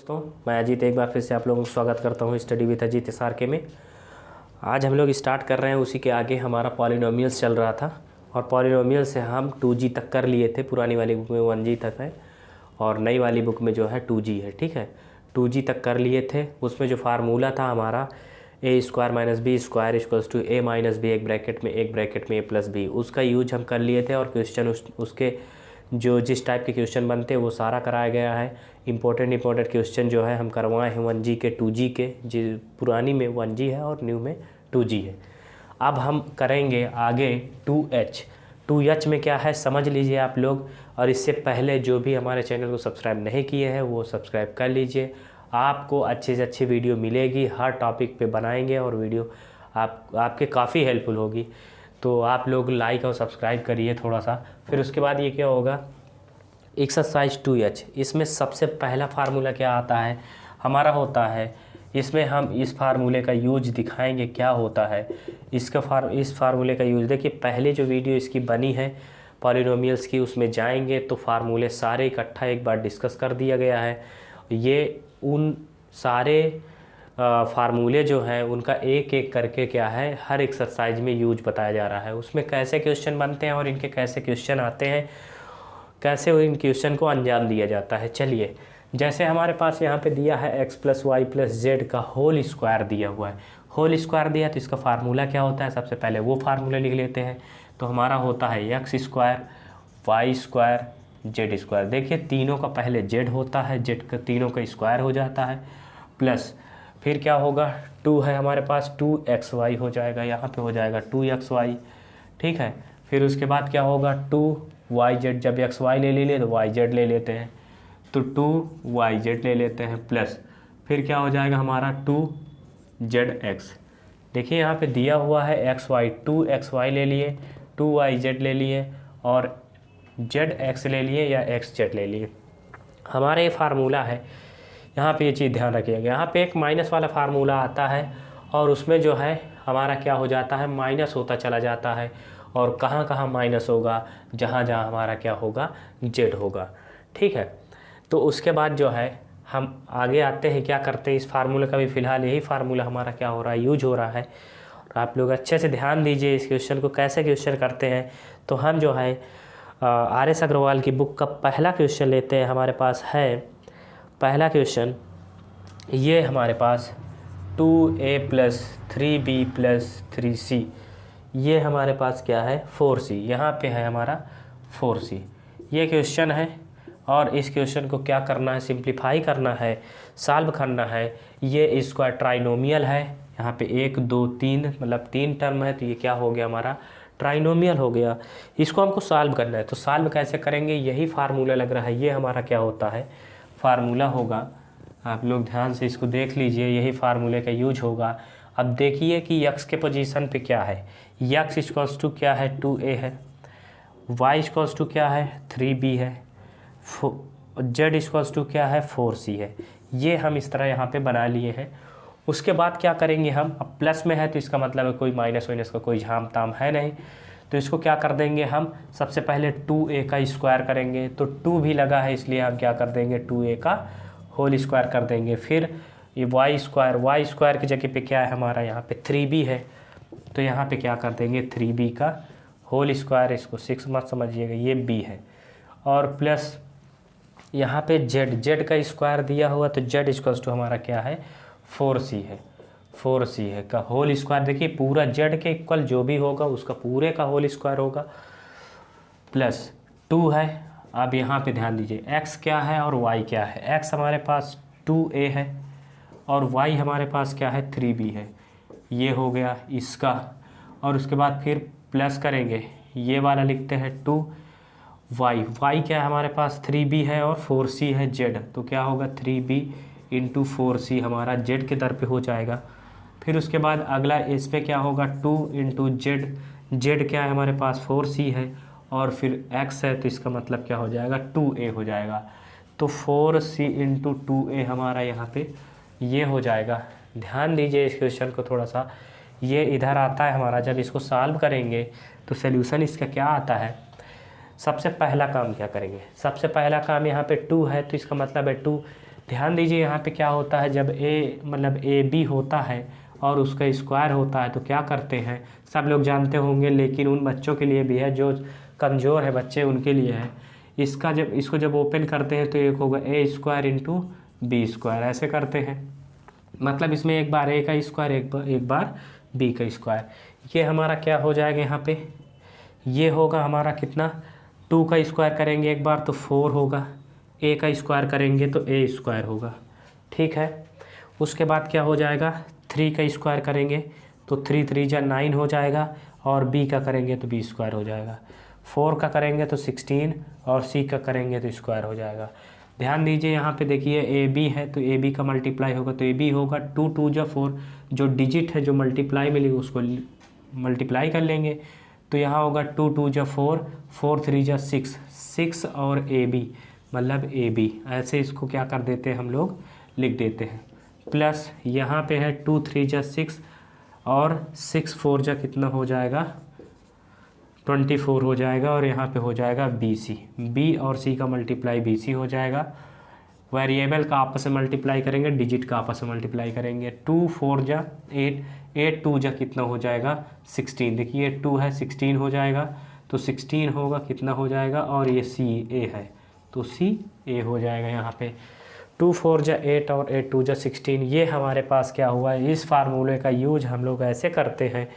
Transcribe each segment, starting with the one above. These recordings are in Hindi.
दोस्तों, मैं अजीत एक बार फिर से आप लोगों को स्वागत करता हूं स्टडी विद अजीत SRK में। आज हम लोग स्टार्ट कर रहे हैं, उसी के आगे हमारा पॉलिनोमियल्स चल रहा था और पॉलिनोमियल से हम 2G तक कर लिए थे। पुरानी वाली बुक में 1G तक है और नई वाली बुक में जो है 2G है। ठीक है, 2G तक कर लिए थे। उसमें जो फार्मूला था हमारा a² - b² = a - b, एक ब्रैकेट में a+b, उसका यूज हम कर लिए थे और क्वेश्चन उसके जो जिस टाइप के क्वेश्चन बनते हैं वो सारा कराया गया है। इम्पोर्टेंट क्वेश्चन जो है हम करवाए हैं 1G के 2G के, जी पुरानी में 1G है और न्यू में 2G है। अब हम करेंगे आगे 2H में क्या है समझ लीजिए आप लोग। और इससे पहले जो भी हमारे चैनल को सब्सक्राइब नहीं किए हैं वो सब्सक्राइब कर लीजिए। आपको अच्छे से अच्छी वीडियो मिलेगी, हर टॉपिक पे बनाएंगे और वीडियो आपके काफ़ी हेल्पफुल होगी। तो आप लोग लाइक और सब्सक्राइब करिए थोड़ा सा। फिर उसके बाद ये क्या होगा, एक्सरसाइज 2H। इसमें सबसे पहला फार्मूला क्या आता है हमारा होता है, इसमें हम इस फार्मूले का यूज दिखाएंगे क्या होता है। इस फार्मूले का यूज देखिए, पहले जो वीडियो इसकी बनी है पॉलिनोमियल्स की उसमें जाएंगे तो फार्मूले सारे इकट्ठा एक बार डिस्कस कर दिया गया है। ये उन सारे फार्मूले जो हैं उनका एक एक करके क्या है हर एक्सरसाइज में यूज बताया जा रहा है। उसमें कैसे क्वेश्चन बनते हैं और इनके कैसे क्वेश्चन आते हैं, कैसे इन क्वेश्चन को अंजाम दिया जाता है। चलिए, जैसे हमारे पास यहाँ पे दिया है x + y + z का होल स्क्वायर दिया हुआ है। होल स्क्वायर दिया तो इसका फार्मूला क्या होता है, सबसे पहले वो फार्मूला लिख लेते हैं। तो हमारा होता है x² y² z²। देखिए तीनों का पहले z होता है, z का तीनों का स्क्वायर हो जाता है, प्लस फिर क्या होगा 2 है हमारे पास 2xy हो जाएगा, यहाँ पे हो जाएगा 2xy। ठीक है, फिर उसके बाद क्या होगा 2yz, जब xy ले लिए तो yz ले लेते हैं तो 2yz ले लेते हैं, प्लस फिर क्या हो जाएगा हमारा 2zx। देखिए यहाँ पे दिया हुआ है xy, 2xy ले लिए, 2yz ले लिए और zx ले लिए या xz ले लिए। हमारा ये फार्मूला है, यहाँ पे ये चीज़ ध्यान रखिएगा। यहाँ पे एक माइनस वाला फार्मूला आता है और उसमें जो है हमारा क्या हो जाता है माइनस होता चला जाता है। और कहाँ कहाँ माइनस होगा, जहाँ जहाँ हमारा क्या होगा z होगा। ठीक है, तो उसके बाद जो है हम आगे आते हैं, क्या करते हैं इस फार्मूले का भी फ़िलहाल यही फार्मूला हमारा क्या हो रहा है यूज हो रहा है। और आप लोग अच्छे से ध्यान दीजिए इस क्वेश्चन को कैसे क्वेश्चन करते हैं। तो हम जो है RS अग्रवाल की बुक का पहला क्वेश्चन लेते हैं। हमारे पास है पहला क्वेश्चन, ये हमारे पास 2a + 3b + 3c, ये हमारे पास क्या है 4c, यहाँ पे है हमारा 4c। ये क्वेश्चन है और इस क्वेश्चन को क्या करना है, सिंप्लीफाई करना है, सॉल्व करना है। ये इसका ट्राइनोमियल है, यहाँ पे 1 2 3 मतलब 3 टर्म है, तो ये क्या हो गया हमारा ट्राइनोमियल हो गया। इसको हमको सॉल्व करना है, तो सॉल्व कैसे करेंगे, यही फार्मूला लग रहा है। ये हमारा क्या होता है फार्मूला होगा, आप लोग ध्यान से इसको देख लीजिए, यही फार्मूले का यूज होगा। अब देखिए कि x के पोजीशन पे क्या है, x = क्या है 2a है, y = क्या है 3b है, z = क्या है 4c है। ये हम इस तरह यहाँ पे बना लिए हैं। उसके बाद क्या करेंगे हम, अब प्लस में है तो इसका मतलब है कोई माइनस वाइनस का कोई झाम ताम है नहीं, तो इसको क्या कर देंगे हम, सबसे पहले 2a का स्क्वायर करेंगे। तो 2 भी लगा है इसलिए हम क्या कर देंगे 2a का होल स्क्वायर कर देंगे। फिर ये y² की जगह पे क्या है हमारा यहाँ पे 3b है, तो यहाँ पे क्या कर देंगे 3b का होल स्क्वायर, इसको 6 मत समझिएगा, ये b है। और प्लस यहाँ पे z का स्क्वायर दिया हुआ, तो z हमारा क्या है 4c है, 4c है का होल स्क्वायर। देखिए पूरा z के इक्वल जो भी होगा उसका पूरे का होल स्क्वायर होगा, प्लस 2 है। अब यहाँ पे ध्यान दीजिए x क्या है और y क्या है। x हमारे पास 2a है और y हमारे पास क्या है 3b है, ये हो गया इसका। और उसके बाद फिर प्लस करेंगे, ये वाला लिखते हैं 2y क्या है हमारे पास 3b है और 4c है z, तो क्या होगा 3b × 4c हमारा z के दर पे हो जाएगा। फिर उसके बाद अगला इस पे क्या होगा 2 × z क्या है हमारे पास 4c है और फिर x है, तो इसका मतलब क्या हो जाएगा 2a हो जाएगा। तो 4c × 2a हमारा यहाँ पे ये हो जाएगा। ध्यान दीजिए इस क्वेश्चन को थोड़ा सा, ये इधर आता है हमारा, जब इसको सॉल्व करेंगे तो सल्यूशन इसका क्या आता है। सबसे पहला काम क्या करेंगे, सबसे पहला काम यहाँ पे 2 है तो इसका मतलब है 2 ध्यान दीजिए यहाँ पे क्या होता है, जब ए मतलब ए बी होता है और उसका स्क्वायर होता है तो क्या करते हैं, सब लोग जानते होंगे, लेकिन उन बच्चों के लिए भी है जो कमज़ोर है बच्चे, उनके लिए है। इसको जब ओपन करते हैं तो एक होगा ए स्क्वायर इंटू बी स्क्वायर, ऐसे करते हैं। मतलब इसमें एक बार ए का स्क्वायर, एक बार बी का स्क्वायर। ये हमारा क्या हो जाएगा यहाँ पे, ये होगा हमारा कितना, 2 का स्क्वायर करेंगे एक बार तो 4 होगा, ए का स्क्वायर करेंगे तो ए स्क्वायर होगा, ठीक है। उसके बाद क्या हो जाएगा, 3 का स्क्वायर करेंगे तो 3 3 जा 9 हो जाएगा, और बी का करेंगे तो बी स्क्वायर हो जाएगा। 4 का करेंगे तो 16, और सी का करेंगे तो स्क्वायर हो जाएगा। ध्यान दीजिए यहाँ पे देखिए ए बी है तो ए बी का मल्टीप्लाई होगा तो ए बी होगा 2 2 जा 4, जो डिजिट है जो मल्टीप्लाई मिलेगी उसको मल्टीप्लाई कर लेंगे तो यहाँ होगा 2 2 जा 4, 4 3 जा 6, 6 और ए बी मतलब ए बी, ऐसे इसको क्या कर देते हैं हम लोग, लिख देते हैं। प्लस यहाँ पे है 2 3 जा 6 और 6 4 जा कितना हो जाएगा, 24 हो जाएगा, और यहाँ पे हो जाएगा बी सी, बी और सी का मल्टीप्लाई बी सी हो जाएगा। वेरिएबल का आपस में मल्टीप्लाई करेंगे, डिजिट का आपस में मल्टीप्लाई करेंगे। 2 4 जा 8, 8 2 जा कितना हो जाएगा 16, देखिए 2 है 16 हो जाएगा, तो 16 होगा कितना हो जाएगा, और ये सी ए है तो सी ए हो जाएगा यहाँ पे। 2 4 जा 8 और 8 2 जा 16, ये हमारे पास क्या हुआ है, इस फार्मूले का यूज हम लोग ऐसे करते हैं।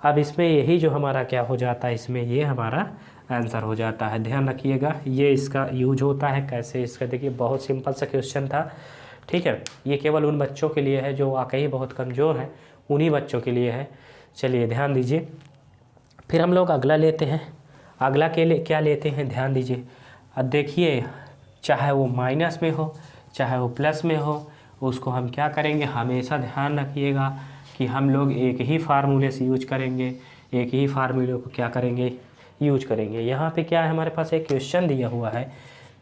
अब इसमें यही जो हमारा क्या हो जाता है, इसमें ये हमारा आंसर हो जाता है। ध्यान रखिएगा ये इसका यूज होता है कैसे, इसका देखिए बहुत सिंपल सा क्वेश्चन था, ठीक है। ये केवल उन बच्चों के लिए है जो वाकई बहुत कमज़ोर हैं, उन्हीं बच्चों के लिए है। चलिए ध्यान दीजिए, फिर हम लोग अगला लेते हैं। अगला के लिए क्या लेते हैं, ध्यान दीजिए। अब देखिए चाहे वो माइनस में हो चाहे वो प्लस में हो, उसको हम क्या करेंगे, हमेशा ध्यान रखिएगा कि हम लोग एक ही फार्मूले से यूज करेंगे, एक ही फार्मूले को क्या करेंगे, यूज करेंगे। यहाँ पे क्या है, हमारे पास एक क्वेश्चन दिया हुआ है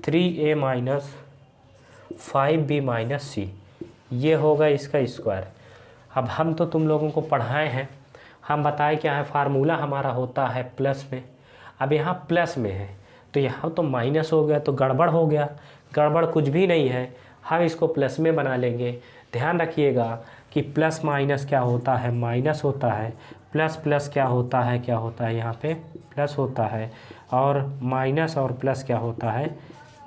3a माइनस 5b माइनस सी, ये होगा इसका स्क्वायर। अब हम तो तुम लोगों को पढ़ाए हैं, हम बताएं क्या है, फार्मूला हमारा होता है प्लस में। अब यहाँ प्लस में है तो यहाँ तो माइनस हो गया, तो गड़बड़ हो गया, गड़बड़ कुछ भी नहीं है, हम इसको प्लस में बना लेंगे। ध्यान रखिएगा कि प्लस माइनस क्या होता है, माइनस होता है, प्लस प्लस क्या होता है यहाँ पे प्लस होता है, और माइनस और प्लस क्या होता है,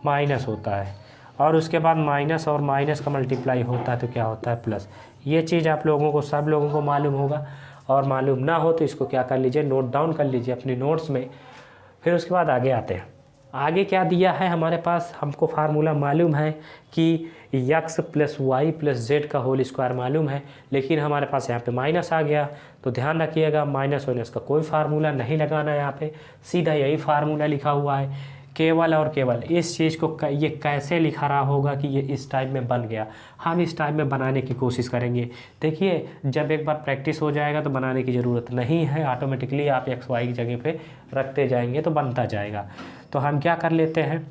माइनस होता है, और उसके बाद माइनस और माइनस का मल्टीप्लाई होता है तो क्या होता है प्लस। ये चीज़ आप लोगों को, सब लोगों को मालूम होगा, और मालूम ना हो तो इसको क्या कर लीजिए, नोट डाउन कर लीजिए अपने नोट्स में। फिर उसके बाद आगे आते हैं। आगे क्या दिया है हमारे पास, हमको फार्मूला मालूम है कि x plus Y plus Z का होल स्क्वायर मालूम है, लेकिन हमारे पास यहाँ पे माइनस आ गया, तो ध्यान रखिएगा माइनस वाइनस का कोई फार्मूला नहीं लगाना है, यहाँ पे सीधा यही फार्मूला लिखा हुआ है। केवल और केवल इस चीज़ को ये कैसे लिखा रहा होगा कि ये इस टाइप में बन गया, हम इस टाइप में बनाने की कोशिश करेंगे। देखिए जब एक बार प्रैक्टिस हो जाएगा तो बनाने की ज़रूरत नहीं है, ऑटोमेटिकली आप एक्स वाई की जगह पे रखते जाएंगे तो बनता जाएगा। तो हम क्या कर लेते हैं,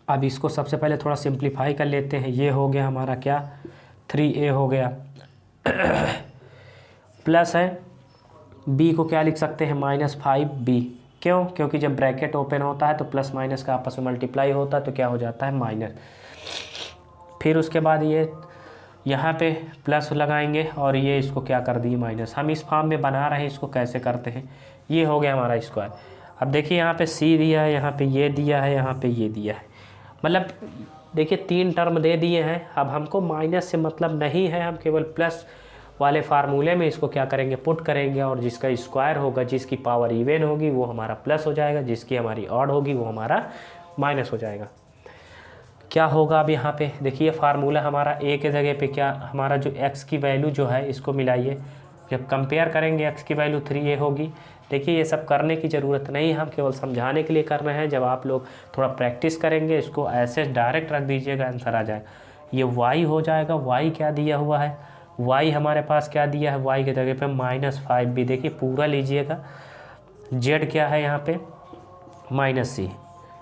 अब इसको सबसे पहले थोड़ा सिंप्लीफाई कर लेते हैं। ये हो गया हमारा क्या, 3a हो गया प्लस है b को क्या लिख सकते हैं, माइनस 5b। क्यों, क्योंकि जब ब्रैकेट ओपन होता है तो प्लस माइनस का आपस में मल्टीप्लाई होता है तो क्या हो जाता है माइनस। फिर उसके बाद ये यहाँ पे प्लस लगाएंगे और ये इसको क्या कर दिए माइनस। हम इस फॉर्म में बना रहे हैं, इसको कैसे करते हैं, ये हो गया हमारा स्क्वायर। अब देखिए यहाँ पे c दिया है, यहाँ पे ये दिया है, यहाँ पे ये दिया है, मतलब देखिए 3 टर्म दे दिए हैं। अब हमको माइनस से मतलब नहीं है, हम केवल प्लस वाले फार्मूले में इसको क्या करेंगे, पुट करेंगे, और जिसका स्क्वायर होगा, जिसकी पावर इवन होगी वो हमारा प्लस हो जाएगा, जिसकी हमारी ऑड होगी वो हमारा माइनस हो जाएगा। क्या होगा अब यहाँ पे देखिए फार्मूला हमारा a के जगह पे क्या, हमारा जो x की वैल्यू जो है इसको मिलाइए, जब कंपेयर करेंगे x की वैल्यू 3a होगी। देखिए ये सब करने की ज़रूरत नहीं, हम केवल समझाने के लिए कर रहे हैं। जब आप लोग थोड़ा प्रैक्टिस करेंगे इसको ऐसे डायरेक्ट रख दीजिएगा, आंसर आ जाएगा। ये y हो जाएगा, y क्या दिया हुआ है, y हमारे पास क्या दिया है, y के जगह पे -5b, देखिए पूरा लीजिएगा। z क्या है यहाँ पे -c,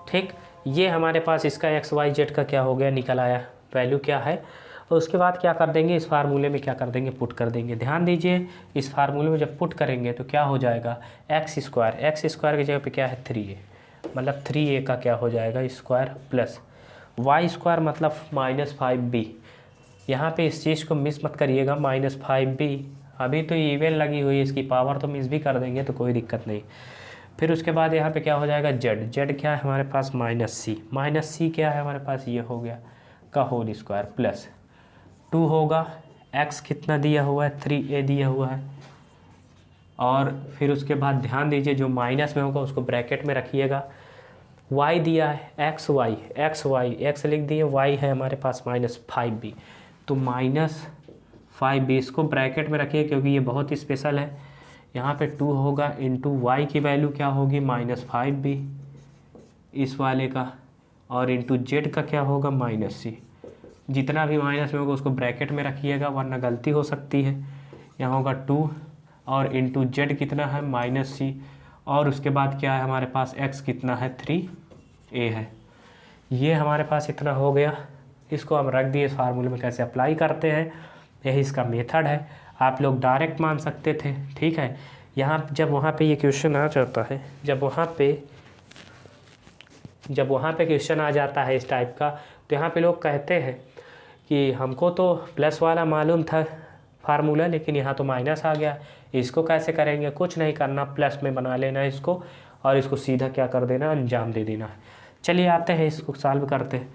ठीक। ये हमारे पास इसका एक्स वाई जेड का क्या हो गया, निकल आया, वैल्यू क्या है। और उसके बाद क्या कर देंगे, इस फार्मूले में क्या कर देंगे, पुट कर देंगे। ध्यान दीजिए इस फार्मूले में जब पुट करेंगे तो क्या हो जाएगा, एक्स स्क्वायर की जगह पे क्या है 3a, मतलब 3a का क्या हो जाएगा स्क्वायर प्लस y² मतलब -5b। यहाँ पे इस चीज़ को मिस मत करिएगा, -5b। अभी तो इवन लगी हुई है, इसकी पावर तो मिस भी कर देंगे तो कोई दिक्कत नहीं। फिर उसके बाद यहाँ पे क्या हो जाएगा, z क्या है हमारे पास -c क्या है हमारे पास, ये हो गया का होल स्क्वायर प्लस 2 होगा, x कितना दिया हुआ है 3a दिया हुआ है। और फिर उसके बाद ध्यान दीजिए जो माइनस में होगा उसको ब्रैकेट में रखिएगा। y दिया है x लिख दिए, y है हमारे पास -5b, तो -5b इसको ब्रैकेट में रखिए क्योंकि ये बहुत ही स्पेशल है। यहाँ पे 2 होगा इंटू वाई की वैल्यू क्या होगी -5b इस वाले का, और इंटू जेड का क्या होगा -c। जितना भी माइनस में होगा उसको ब्रैकेट में रखिएगा वरना गलती हो सकती है। यहाँ होगा 2 और इंटू जेड कितना है -c, और उसके बाद क्या है हमारे पास x कितना है 3a है। ये हमारे पास इतना हो गया, इसको हम रख दिए। इस फार्मूले में कैसे अप्लाई करते हैं, यही इसका मेथड है। आप लोग डायरेक्ट मान सकते थे, ठीक है। यहाँ जब वहाँ पे ये क्वेश्चन आ जाता है, जब वहाँ पे क्वेश्चन आ जाता है इस टाइप का, तो यहाँ पे लोग कहते हैं कि हमको तो प्लस वाला मालूम था फार्मूला, लेकिन यहाँ तो माइनस आ गया, इसको कैसे करेंगे। कुछ नहीं करना, प्लस में बना लेना है इसको, और इसको सीधा क्या कर देना, अंजाम दे देना है। चलिए आते हैं इसको सॉल्व करते हैं।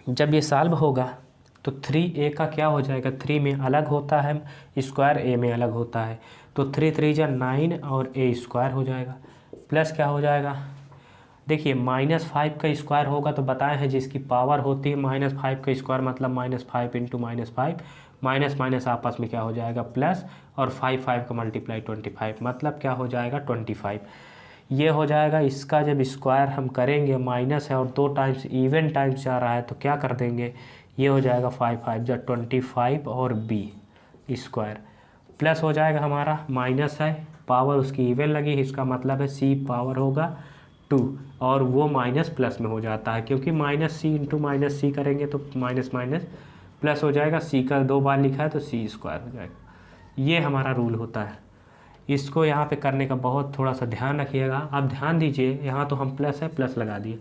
जब ये सॉल्व होगा तो 3a का क्या हो जाएगा, 3 में अलग होता है स्क्वायर, a में अलग होता है, तो 3 3 जा 9 और a² हो जाएगा, प्लस क्या हो जाएगा। देखिए -5 का स्क्वायर होगा तो बताए हैं जिसकी पावर होती है -5 का स्क्वायर मतलब -5 इंटू -5, माइनस माइनस आपस में क्या हो जाएगा प्लस, और 5 का मल्टीप्लाई 25 मतलब क्या हो जाएगा 25। ये हो जाएगा। इसका जब स्क्वायर हम करेंगे, माइनस है और 2 टाइम्स इवन टाइम्स जा रहा है तो क्या कर देंगे, ये हो जाएगा 5 5 जा 25 और b² प्लस हो जाएगा हमारा, माइनस है पावर उसकी इवन लगी, इसका मतलब है c पावर होगा 2, और वो माइनस प्लस में हो जाता है क्योंकि -c इंटू -c करेंगे तो माइनस माइनस प्लस हो जाएगा। c का 2 बार लिखा है तो c² हो जाएगा। ये हमारा रूल होता है। इसको यहाँ पे करने का बहुत थोड़ा सा ध्यान रखिएगा। आप ध्यान दीजिए, यहाँ तो हम प्लस है, प्लस लगा दिए।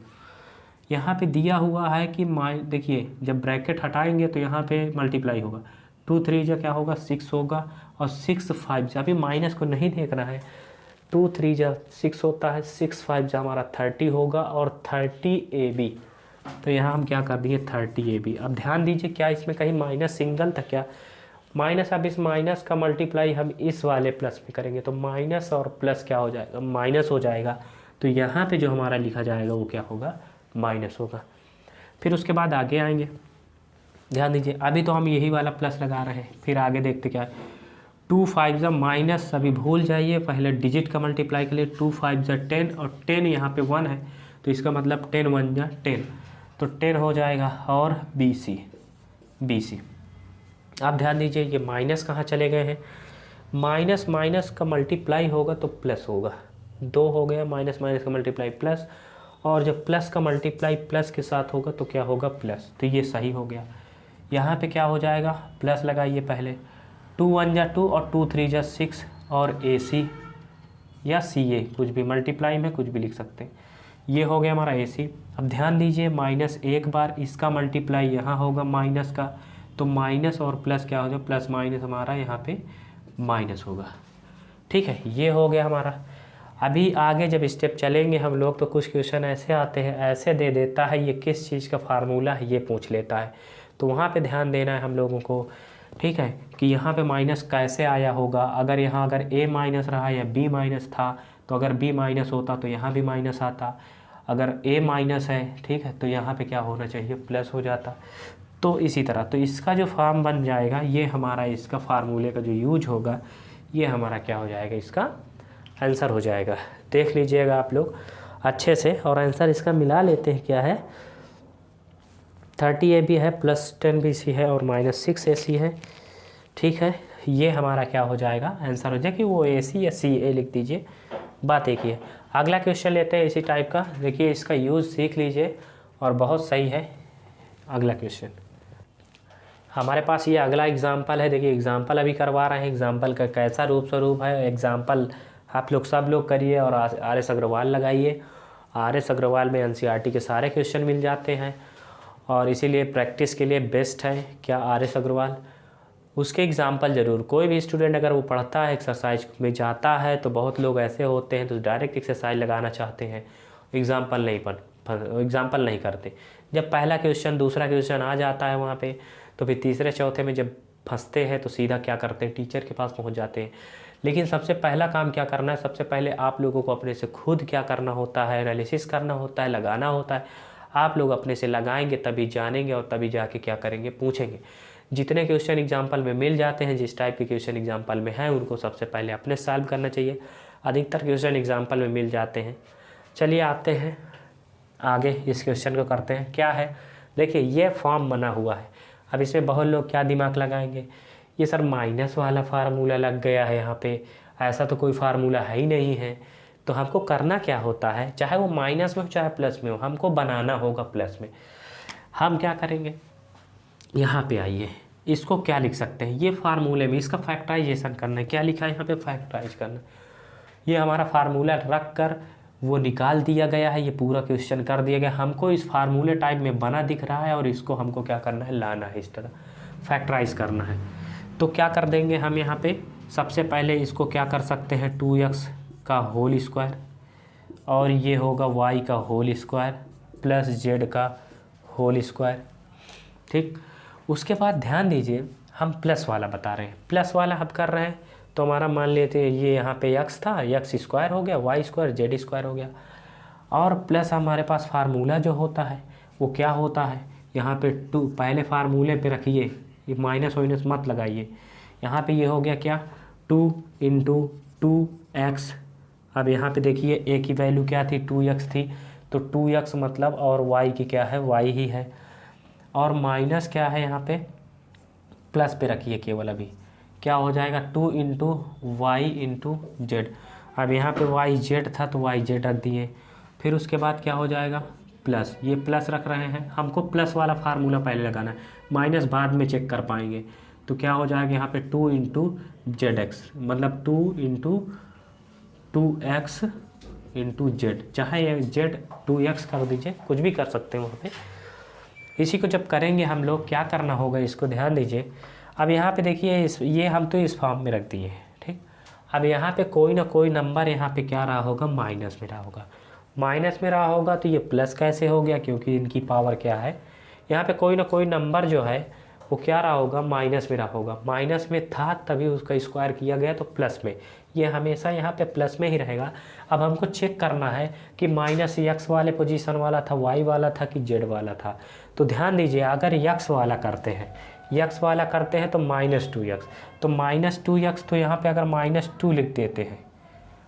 यहाँ पे दिया हुआ है कि देखिए जब ब्रैकेट हटाएंगे तो यहाँ पे मल्टीप्लाई होगा, 2 3 जा क्या होगा 6 होगा, और 6 5 जा, अभी माइनस को नहीं देखना है, 2 3 जा 6 होता है, 6 5 जा हमारा 30 होगा, और 30ab, तो यहाँ हम क्या कर दिए 30ab। अब ध्यान दीजिए क्या इसमें कहीं माइनस सिंगल था क्या, माइनस। अब इस माइनस का मल्टीप्लाई हम इस वाले प्लस में करेंगे तो माइनस और प्लस क्या हो जाएगा, माइनस हो जाएगा, तो यहाँ पे जो हमारा लिखा जाएगा वो क्या होगा, माइनस होगा। फिर उसके बाद आगे आएंगे, ध्यान दीजिए अभी तो हम यही वाला प्लस लगा रहे हैं, फिर आगे देखते क्या है। 2 5 जा माइनस, अभी भूल जाइए, पहले डिजिट का मल्टीप्लाई के लिए 2 5 जा 10, और 10 यहाँ पे 1 है तो इसका मतलब 10 1 जा 10, तो 10 हो जाएगा, और BC। आप ध्यान दीजिए ये माइनस कहाँ चले गए हैं, माइनस माइनस का मल्टीप्लाई होगा तो प्लस होगा, 2 हो गया, माइनस माइनस का मल्टीप्लाई प्लस, और जब प्लस का मल्टीप्लाई प्लस के साथ होगा तो क्या होगा प्लस, तो ये सही हो गया। यहाँ पे क्या हो जाएगा, प्लस लगाइए पहले, 2 1 जा 2 और 2 3 जा 6, और AC या CA कुछ भी मल्टीप्लाई में कुछ भी लिख सकते हैं। ये हो गया हमारा AC। अब ध्यान दीजिए माइनस एक बार इसका मल्टीप्लाई यहाँ होगा माइनस का, तो माइनस और प्लस क्या हो जाए, प्लस माइनस हमारा यहाँ पे माइनस होगा, ठीक है। ये हो गया हमारा। अभी आगे जब स्टेप चलेंगे हम लोग तो कुछ क्वेश्चन ऐसे आते हैं, ऐसे दे देता है ये किस चीज़ का फार्मूला है ये पूछ लेता है, तो वहाँ पे ध्यान देना है हम लोगों को, ठीक है, कि यहाँ पे माइनस कैसे आया होगा। अगर यहाँ अगर a माइनस रहा या b माइनस था तो अगर b माइनस होता तो यहाँ भी माइनस आता, अगर a माइनस है, ठीक है, तो यहाँ पे क्या होना चाहिए प्लस हो जाता। तो इसी तरह तो इसका जो फॉर्म बन जाएगा, ये हमारा इसका फार्मूले का जो यूज होगा, ये हमारा क्या हो जाएगा, इसका आंसर हो जाएगा। देख लीजिएगा आप लोग अच्छे से, और आंसर इसका मिला लेते हैं क्या है, 30ab है, प्लस 10bc है, और -6ac है, ठीक है। ये हमारा क्या हो जाएगा, आंसर हो जाएगा कि वो AC या CA लिख दीजिए। बात एक ही है। अगला क्वेश्चन लेते हैं इसी टाइप का, देखिए इसका यूज़ सीख लीजिए और बहुत सही है। अगला क्वेश्चन हमारे पास ये अगला एग्जाम्पल है, देखिए एग्जाम्पल अभी करवा रहे हैं, एग्जाम्पल का कैसा रूप स्वरूप है, एग्जाम्पल आप लोग सब लोग करिए और RS अग्रवाल लगाइए। RS अग्रवाल में NCERT के सारे क्वेश्चन मिल जाते हैं और इसीलिए प्रैक्टिस के लिए बेस्ट है क्या RS अग्रवाल। उसके एग्जाम्पल ज़रूर, कोई भी स्टूडेंट अगर वो पढ़ता है एक्सरसाइज में जाता है तो बहुत लोग ऐसे होते हैं तो डायरेक्ट एक्सरसाइज लगाना चाहते हैं, एग्जाम्पल नहीं करते। जब पहला क्वेश्चन दूसरा क्वेश्चन आ जाता है वहाँ पे तो फिर तीसरे चौथे में जब फंसते हैं तो सीधा क्या करते हैं, टीचर के पास पहुँच जाते हैं। लेकिन सबसे पहला काम क्या करना है, सबसे पहले आप लोगों को अपने से खुद क्या करना होता है, एनालिसिस करना होता है, लगाना होता है। आप लोग अपने से लगाएंगे तभी जानेंगे और तभी जाके क्या करेंगे, पूछेंगे। जितने क्वेश्चन एग्जाम्पल में मिल जाते हैं, जिस टाइप के क्वेश्चन एग्जाम्पल में हैं उनको सबसे पहले अपने सॉल्व करना चाहिए। अधिकतर क्वेश्चन एग्जाम्पल में मिल जाते हैं। चलिए आते हैं आगे, इस क्वेश्चन को करते हैं। क्या है, देखिए ये फॉर्म बना हुआ है। अब इसमें बहुत लोग क्या दिमाग लगाएंगे, ये सर माइनस वाला फार्मूला लग गया है यहाँ पे, ऐसा तो कोई फार्मूला है ही नहीं है। तो हमको करना क्या होता है, चाहे वो माइनस में हो चाहे प्लस में हो, हमको बनाना होगा प्लस में। हम क्या करेंगे, यहाँ पे आइए, इसको क्या लिख सकते हैं, ये फार्मूले में इसका फैक्टराइजेशन करना है। क्या लिखा है यहाँ पे, फैक्टराइज करना। ये हमारा फार्मूला रख कर वो निकाल दिया गया है, ये पूरा क्वेश्चन कर दिया गया। हमको इस फार्मूले टाइप में बना दिख रहा है और इसको हमको क्या करना है, लाना है, इस तरह फैक्टराइज करना है। तो क्या कर देंगे हम यहाँ पे, सबसे पहले इसको क्या कर सकते हैं, 2x का होल स्क्वायर और ये होगा y का होल स्क्वायर प्लस z का होल स्क्वायर। ठीक, उसके बाद ध्यान दीजिए हम प्लस वाला बता रहे हैं, प्लस वाला हम कर रहे हैं तो हमारा मान लेते हैं ये यहाँ पे x था, x स्क्वायर हो गया, y स्क्वायर z स्क्वायर हो गया। और प्लस हमारे पास फार्मूला जो होता है वो क्या होता है, यहाँ पे 2 पहले फार्मूले पे रखिए, ये माइनस वाइनस मत लगाइए। यहाँ पे ये हो गया क्या, 2 × 2x। अब यहाँ पे देखिए a की वैल्यू क्या थी, 2x थी, तो 2x मतलब और y की क्या है, y ही है। और माइनस क्या है यहाँ पे, प्लस पे रखिए केवल, अभी क्या हो जाएगा 2 × y × z। अब यहाँ पे y z था तो y z रख दिए, फिर उसके बाद क्या हो जाएगा प्लस, ये प्लस रख रहे हैं, हमको प्लस वाला फार्मूला पहले लगाना है, माइनस बाद में चेक कर पाएंगे। तो क्या हो जाएगा यहाँ पे 2 × zx, मतलब 2 × 2x × z, चाहे ये z 2x कर दीजिए, कुछ भी कर सकते हैं वहाँ पे। इसी को जब करेंगे हम लोग, क्या करना होगा, इसको ध्यान दीजिए। अब यहाँ पे देखिए ये हम तो इस फॉर्म में रख दिए, ठीक। अब यहाँ पे कोई ना कोई नंबर यहाँ पे क्या रहा होगा, माइनस में रहा होगा। माइनस में रहा होगा तो ये प्लस कैसे हो गया, क्योंकि इनकी पावर क्या है, यहाँ पे कोई ना कोई नंबर जो है वो क्या रहा होगा, माइनस में रहा होगा। माइनस में था तभी उसका स्क्वायर किया गया तो प्लस में, ये हमेशा यहाँ पे प्लस में ही रहेगा। अब हमको चेक करना है कि माइनस x वाले पोजीशन वाला था, y वाला था कि z वाला था। तो ध्यान दीजिए, अगर x वाला करते हैं, x वाला करते हैं तो -2x, तो -2x, तो यहाँ पे अगर -2 लिख देते हैं,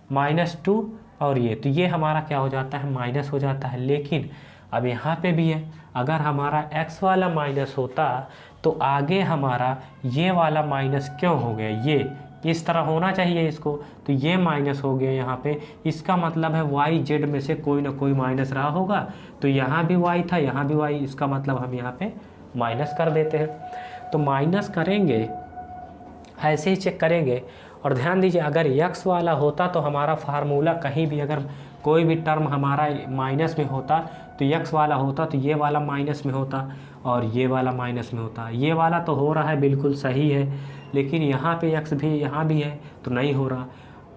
-2 और ये, तो ये हमारा क्या हो जाता है, माइनस हो जाता है। लेकिन अब यहाँ पे भी है, अगर हमारा x वाला माइनस होता तो आगे हमारा ये वाला माइनस क्यों हो गया, ये इस तरह होना चाहिए इसको, तो ये माइनस हो गया यहाँ पे। इसका मतलब है y z में से कोई ना कोई माइनस रहा होगा, तो यहाँ भी y था, यहाँ भी y, इसका मतलब हम यहाँ पे माइनस कर देते हैं। तो माइनस करेंगे, ऐसे ही चेक करेंगे। और ध्यान दीजिए, अगर x वाला होता तो हमारा फार्मूला कहीं भी अगर कोई भी टर्म हमारा माइनस में होता तो x वाला होता तो ये वाला माइनस में होता और ये वाला माइनस में होता। ये वाला तो हो रहा है, बिल्कुल सही है, लेकिन यहाँ पे x भी यहाँ भी है तो नहीं हो रहा।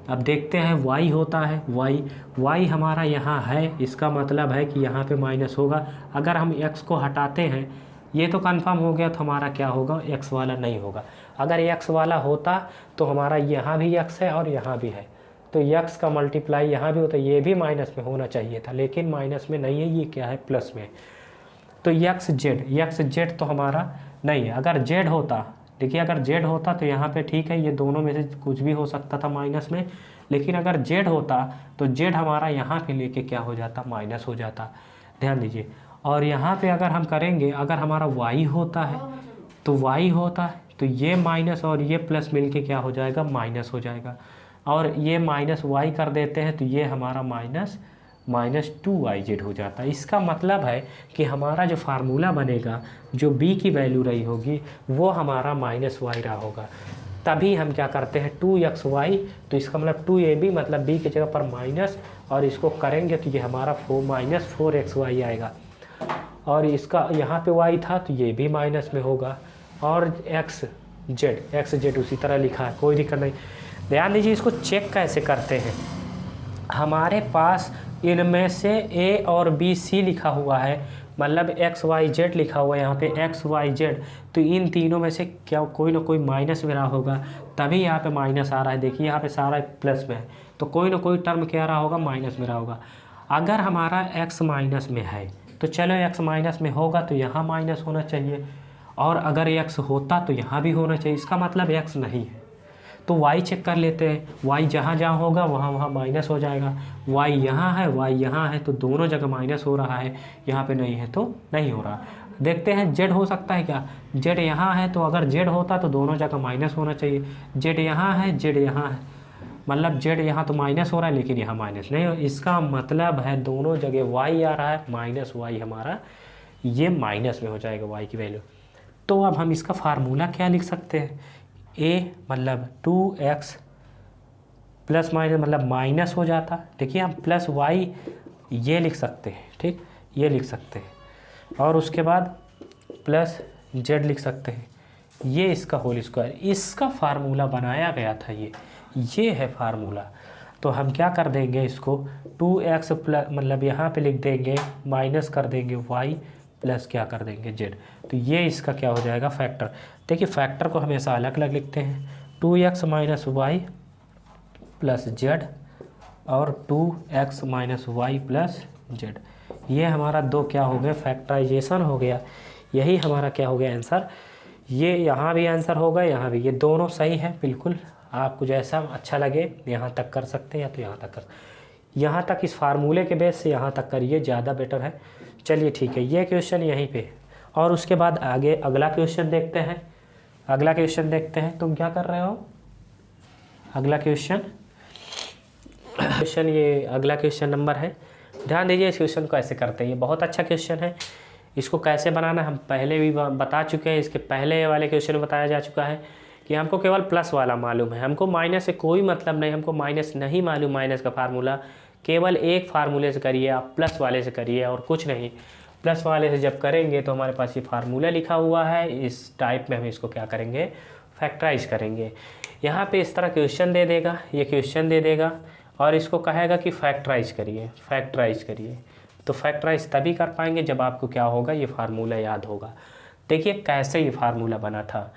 अब देखते हैं y होता है, y हमारा यहाँ है, इसका मतलब है कि यहाँ पे माइनस होगा। अगर हम x को हटाते हैं, ये तो कंफर्म हो गया, तो हमारा क्या होगा, x वाला नहीं होगा। अगर x वाला होता तो हमारा यहाँ भी x है और यहाँ भी है, तो x का मल्टीप्लाई यहाँ भी होता, ये भी माइनस में होना चाहिए था, लेकिन माइनस में नहीं है, ये क्या है, प्लस में। तो x z तो हमारा नहीं है। अगर z होता, देखिए अगर z होता तो यहाँ पे ठीक है, ये दोनों में से कुछ भी हो सकता था माइनस में, लेकिन अगर z होता तो z हमारा यहाँ पे लेके क्या हो जाता, माइनस हो जाता। ध्यान दीजिए। और यहाँ पे अगर हम करेंगे, अगर हमारा y होता है तो y होता है तो ये माइनस और ये प्लस मिलके क्या हो जाएगा, माइनस हो जाएगा। और ये माइनस y कर देते हैं तो ये हमारा -2yz हो जाता है। इसका मतलब है कि हमारा जो फार्मूला बनेगा, जो b की वैल्यू रही होगी वो हमारा -y रहा होगा। तभी हम क्या करते हैं 2xy, तो इसका मतलब 2ab मतलब b की जगह पर माइनस, और इसको करेंगे तो ये हमारा -4xy आएगा। और इसका यहाँ पे y था तो ये भी माइनस में होगा, और xz उसी तरह लिखा है, कोई दिक्कत नहीं। ध्यान दीजिए इसको चेक कैसे करते हैं। हमारे पास इनमें से a और b c लिखा हुआ है, मतलब xyz लिखा हुआ है यहाँ पे xyz, तो इन तीनों में से क्या कोई ना कोई माइनस में रहा होगा, तभी यहाँ पे माइनस आ रहा है। देखिए यहाँ पे सारा प्लस में है, तो कोई ना कोई टर्म क्या रहा होगा, माइनस में रहा होगा। अगर हमारा x माइनस में है तो चलो x माइनस में होगा तो यहाँ माइनस होना चाहिए, और अगर x होता तो यहाँ भी होना चाहिए। इसका मतलब x नहीं है, तो y चेक कर लेते हैं। y जहाँ जहाँ होगा वहाँ वहाँ माइनस हो जाएगा। y यहाँ है, y यहाँ है, तो दोनों जगह माइनस हो रहा है, यहाँ पे नहीं है तो नहीं हो रहा। देखते हैं z हो सकता है क्या, z यहाँ है, तो अगर z होता तो दोनों जगह माइनस होना चाहिए। z यहाँ है, z यहाँ है, मतलब z यहाँ तो माइनस हो रहा है लेकिन यहाँ माइनस नहीं हो। इसका मतलब है दोनों जगह y आ रहा है, माइनस y हमारा ये माइनस में हो जाएगा y की वैल्यू। तो अब हम इसका फार्मूला क्या लिख सकते हैं, a मतलब 2x प्लस माइनस मतलब माइनस हो जाता। देखिए हम प्लस y ये लिख सकते हैं, ठीक, ये लिख सकते हैं, और उसके बाद प्लस z लिख सकते हैं, ये इसका होल स्क्वायर। इसका फार्मूला बनाया गया था, ये है फार्मूला। तो हम क्या कर देंगे, इसको 2x प्लस मतलब यहाँ पे लिख देंगे, माइनस कर देंगे y प्लस क्या कर देंगे z, तो ये इसका क्या हो जाएगा, फैक्टर। देखिए फैक्टर को हमेशा अलग अलग लिखते हैं, 2x minus Y plus z और 2x minus Y plus z, ये हमारा दो क्या हो गया, फैक्टराइजेशन हो गया। यही हमारा क्या हो गया आंसर। ये यहाँ भी आंसर होगा, यहाँ भी, ये दोनों सही है बिल्कुल। आपको जैसा अच्छा लगे यहाँ तक कर सकते हैं या तो यहाँ तक कर, यहाँ तक इस फार्मूले के बेस से यहाँ तक करिए, ज़्यादा बेटर है। चलिए ठीक है, ये क्वेश्चन यहीं पे, और उसके बाद आगे अगला क्वेश्चन देखते हैं। अगला क्वेश्चन देखते हैं, तुम क्या कर रहे हो, अगला क्वेश्चन ये अगला क्वेश्चन नंबर है। ध्यान दीजिए इस क्वेश्चन को ऐसे करते हैं, ये बहुत अच्छा क्वेश्चन है। इसको कैसे बनाना हम पहले भी बता चुके हैं, इसके पहले वाले क्वेश्चन में बताया जा चुका है कि हमको केवल प्लस वाला मालूम है, हमको माइनस से कोई मतलब नहीं, हमको माइनस नहीं मालूम, माइनस का फार्मूला केवल एक फार्मूले से करिए आप, प्लस वाले से करिए और कुछ नहीं। प्लस वाले से जब करेंगे तो हमारे पास ये फार्मूला लिखा हुआ है, इस टाइप में हम इसको क्या करेंगे, फैक्टराइज करेंगे। यहाँ पे इस तरह क्वेश्चन दे देगा, ये क्वेश्चन दे देगा और इसको कहेगा कि फैक्टराइज करिए, फैक्टराइज करिए। तो फैक्टराइज तभी कर पाएंगे जब आपको क्या होगा, ये फार्मूला याद होगा। देखिए कैसे ये फार्मूला बना था।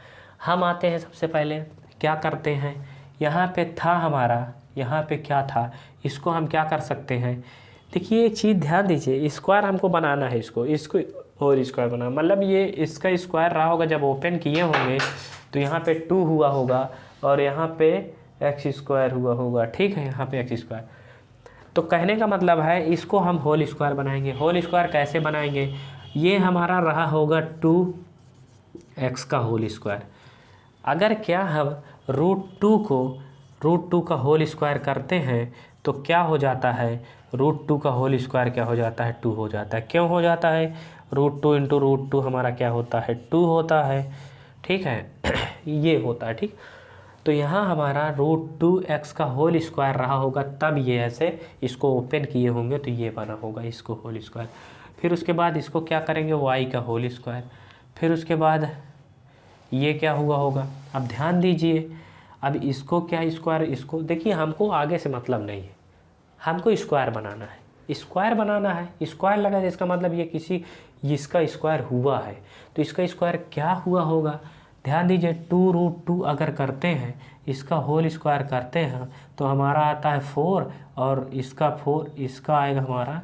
हम आते हैं सबसे पहले क्या करते हैं, यहाँ पे था हमारा, यहाँ पे क्या था, इसको हम क्या कर सकते हैं। देखिए एक चीज़ ध्यान दीजिए, स्क्वायर हमको बनाना है, इसको और स्क्वायर बनाना, मतलब ये इसका स्क्वायर रहा होगा जब ओपन किए होंगे तो यहाँ पे 2 हुआ होगा और यहाँ पे एक्स स्क्वायर हुआ होगा, ठीक है, यहाँ पे एक्स स्क्वायर। तो कहने का मतलब है इसको हम होल स्क्वायर बनाएंगे। होल स्क्वायर कैसे बनाएंगे, ये हमारा रहा होगा 2x का होल स्क्वायर। अगर क्या हम रूट टू का होल स्क्वायर करते हैं तो क्या हो जाता है, √2 का होल स्क्वायर क्या हो जाता है, 2 हो जाता है। क्यों हो जाता है, √2 इंटू √2 हमारा क्या होता है, 2 होता है, ठीक है ये होता है, ठीक। तो यहाँ हमारा √2x का होल स्क्वायर रहा होगा, तब ये ऐसे इसको ओपन किए होंगे तो ये बना होगा इसको होल स्क्वायर। फिर उसके बाद इसको क्या करेंगे, y का होल स्क्वायर। फिर उसके बाद ये क्या हुआ होगा, अब ध्यान दीजिए, अब इसको क्या स्क्वायर, इसको देखिए हमको आगे से मतलब नहीं है, हमको स्क्वायर बनाना है, स्क्वायर बनाना है। स्क्वायर लगा है इसका मतलब ये किसी इसका स्क्वायर हुआ है, तो इसका स्क्वायर क्या हुआ होगा। ध्यान दीजिए 2√2 अगर करते हैं, इसका होल स्क्वायर करते हैं तो हमारा आता है 4 और इसका 4, इसका आएगा हमारा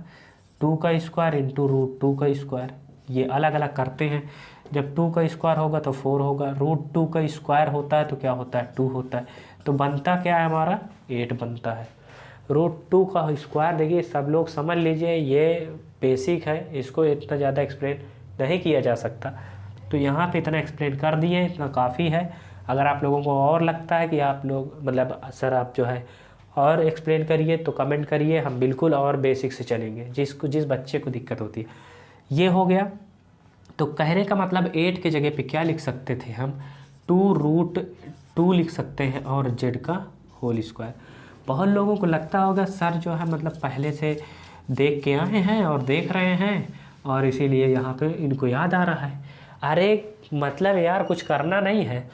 2 का स्क्वायर इंटू √2 का स्क्वायर। ये अलग अलग करते हैं, जब 2 का स्क्वायर होगा तो 4 होगा, √2 का स्क्वायर होता है तो क्या होता है, 2 होता है। तो बनता क्या है हमारा, 8 बनता है। √2 का स्क्वायर देखिए सब लोग समझ लीजिए, ये बेसिक है, इसको इतना ज़्यादा एक्सप्लेन नहीं किया जा सकता। तो यहाँ पे इतना एक्सप्लेन कर दिए, इतना काफ़ी है। अगर आप लोगों को और लगता है कि आप लोग मतलब सर आप जो है और एक्सप्लेन करिए तो कमेंट करिए, हम बिल्कुल और बेसिक से चलेंगे, जिस बच्चे को दिक्कत होती है। ये हो गया। तो कहने का मतलब 8 के जगह पे क्या लिख सकते थे हम, 2 लिख सकते हैं और जेड का होल स्क्वायर। बहुत लोगों को लगता होगा सर जो है मतलब पहले से देख के आए हैं और देख रहे हैं और इसीलिए यहाँ पे इनको याद आ रहा है। अरे मतलब यार कुछ करना नहीं है,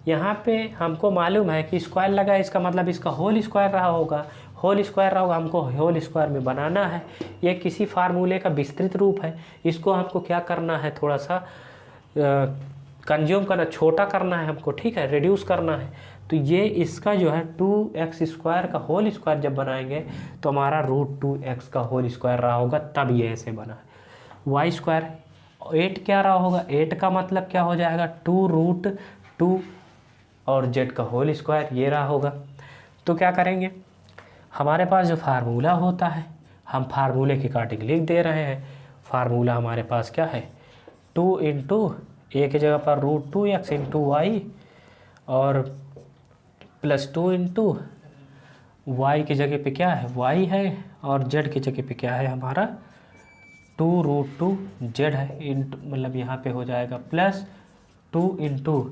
यहाँ पे हमको मालूम है कि स्क्वायर लगा, इसका मतलब इसका होल स्क्वायर रहा होगा, होल स्क्वायर रहा होगा, हमको होल स्क्वायर में बनाना है। ये किसी फार्मूले का विस्तृत रूप है, इसको हमको क्या करना है, थोड़ा सा कंज्यूम करना, छोटा करना है हमको, ठीक है, रिड्यूस करना है। तो ये इसका जो है 2x² का होल स्क्वायर जब बनाएंगे तो हमारा √2x का होल स्क्वायर रहा होगा, तब ये ऐसे बना है। y² 8 क्या रहा होगा, 8 का मतलब क्या हो जाएगा 2√2 और z का होल स्क्वायर ये रहा होगा। तो क्या करेंगे, हमारे पास जो फार्मूला होता है हम फार्मूले के अकॉर्डिंग लिख दे रहे हैं। फार्मूला हमारे पास क्या है 2 इंटू ए की जगह पर √2x इंटू वाई और +2 इंटू वाई की जगह पे क्या है y है और z की जगह पे क्या है हमारा 2√2z है, इंटू मतलब यहाँ पे हो जाएगा +2 इंटू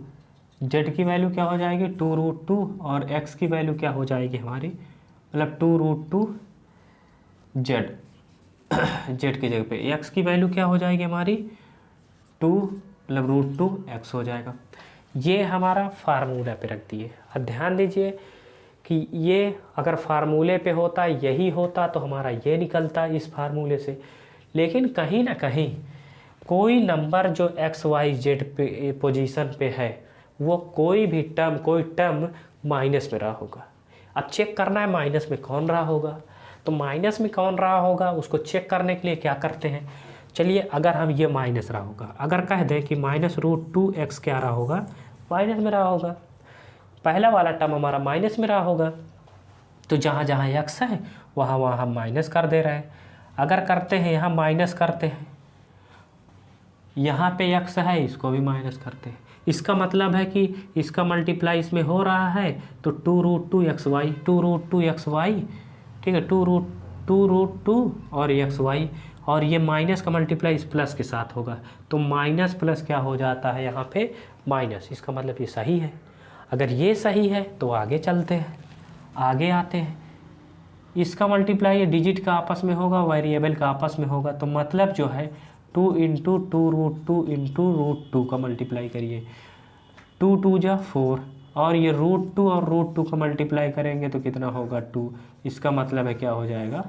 जेड की वैल्यू क्या हो जाएगी 2√2 और x की वैल्यू क्या हो जाएगी हमारी मतलब 2√2z जेड की जगह पे x की वैल्यू क्या हो जाएगी हमारी 2 मतलब √2x हो जाएगा। ये हमारा फार्मूला पे रख दिए। अब ध्यान दीजिए कि ये अगर फार्मूले पे होता यही होता तो हमारा ये निकलता इस फार्मूले से, लेकिन कहीं ना कहीं कोई नंबर जो x y z पे पोजीशन पे है वो कोई टर्म माइनस में रहा होगा। अब चेक करना है माइनस में कौन रहा होगा, तो माइनस में कौन रहा होगा उसको चेक करने के लिए क्या करते हैं, चलिए अगर हम ये माइनस रहा होगा, अगर कह दें कि -√2x क्या रहा होगा माइनस में रहा होगा, पहला वाला टर्म हमारा माइनस में रहा होगा, तो जहाँ जहाँ x है वहाँ वहाँ हम माइनस कर दे रहे हैं। अगर करते हैं यहाँ माइनस करते हैं, यहाँ पे x है इसको भी माइनस करते हैं, इसका मतलब है कि इसका मल्टीप्लाई इसमें हो रहा है तो 2√2xy, ठीक है 2√2 और xy, और ये माइनस का मल्टीप्लाई इस प्लस के साथ होगा तो माइनस प्लस क्या हो जाता है यहाँ पे माइनस, इसका मतलब ये सही है। अगर ये सही है तो आगे चलते हैं, आगे आते हैं, इसका मल्टीप्लाई डिजिट का आपस में होगा, वेरिएबल का आपस में होगा, तो मतलब जो है 2 इंटू 2√2 इंटू √2 का मल्टीप्लाई करिए, 2 2 जा 4 और ये √2 और √2 का मल्टीप्लाई करेंगे तो कितना होगा 2, इसका मतलब है क्या हो जाएगा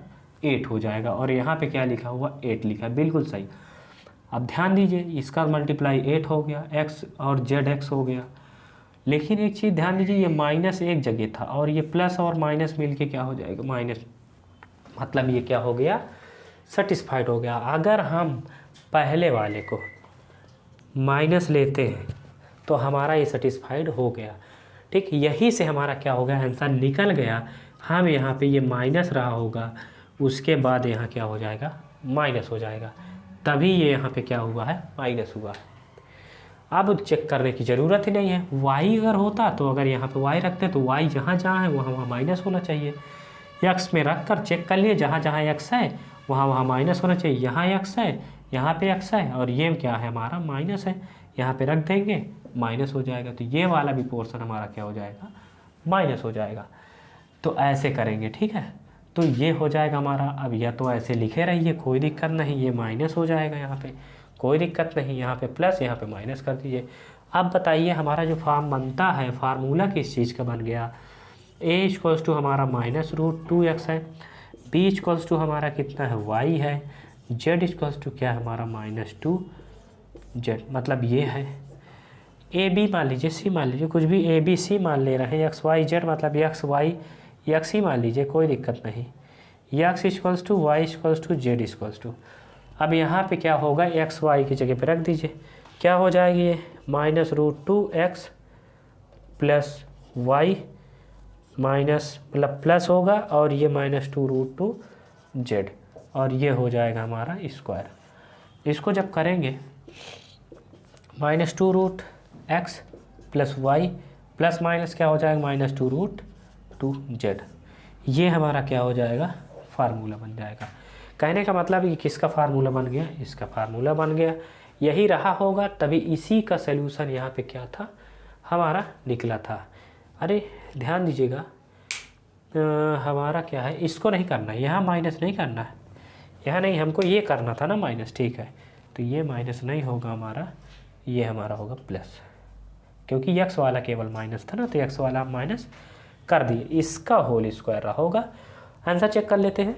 8 हो जाएगा, और यहाँ पे क्या लिखा हुआ 8 लिखा है, बिल्कुल सही। अब ध्यान दीजिए इसका मल्टीप्लाई 8 हो गया, x और zx हो गया, लेकिन एक चीज़ ध्यान दीजिए ये माइनस एक जगह था और ये प्लस और माइनस मिलके क्या हो जाएगा माइनस, मतलब ये क्या हो गया सेटिस्फाइड हो गया। अगर हम पहले वाले को माइनस लेते हैं तो हमारा ये सेटिस्फाइड हो गया, ठीक, यही से हमारा क्या हो गया आंसर निकल गया। हम यहाँ पे ये माइनस रहा होगा, उसके बाद यहाँ क्या हो जाएगा माइनस हो जाएगा, तभी ये यहाँ पे क्या हुआ है माइनस हुआ है। अब चेक करने की ज़रूरत ही नहीं है, y अगर होता तो अगर यहाँ पे y रखते तो y जहाँ जहाँ है वहाँ वहाँ माइनस होना चाहिए, x में रख कर चेक कर लिए जहाँ जहाँ x है वहाँ वहाँ माइनस होना चाहिए, यहाँ x है यहाँ पे x है और ये क्या है हमारा माइनस है, यहाँ पे रख देंगे माइनस हो जाएगा, तो ये वाला भी पोर्शन हमारा क्या हो जाएगा माइनस हो जाएगा। तो ऐसे करेंगे, ठीक है, तो ये हो जाएगा हमारा। अब या तो ऐसे लिखे रहिए कोई दिक्कत नहीं, ये माइनस हो जाएगा यहाँ पे कोई दिक्कत नहीं, यहाँ पे प्लस यहाँ पे माइनस कर दीजिए। अब बताइए हमारा जो फॉर्म बनता है फार्मूला किस चीज़ का बन गया, a = हमारा -√2x है, b = हमारा कितना है y है, z = क्या है हमारा -2z, मतलब ये है ए बी मान लीजिए सी मान लीजिए, कुछ भी ए बी सी मान ले रहे हैं, x y z मतलब x ही मान लीजिए कोई दिक्कत नहीं, x = y = z = अब यहाँ पे क्या होगा x y की जगह पे रख दीजिए, क्या हो जाएगी ये -√2x प्लस y माइनस मतलब प्लस होगा और ये -2√2z और ये हो जाएगा हमारा स्क्वायर। इसको जब करेंगे -2√x plus y plus minus क्या हो जाएगा -2√2z, ये हमारा क्या हो जाएगा फार्मूला बन जाएगा। कहने का मतलब है कि किसका फार्मूला बन गया, इसका फार्मूला बन गया, यही रहा होगा तभी इसी का सलूशन यहाँ पे क्या था हमारा निकला था। अरे ध्यान दीजिएगा, हमारा क्या है, इसको नहीं करना है, यहाँ माइनस नहीं करना है, यहाँ नहीं, हमको ये करना था ना माइनस, ठीक है। तो ये माइनस नहीं होगा हमारा, ये हमारा होगा प्लस, क्योंकि एक्स वाला केवल माइनस था ना, तो एक्स वाला हम माइनस कर दिए, इसका होल स्क्वायर रहा होगा। आंसर चेक कर लेते हैं,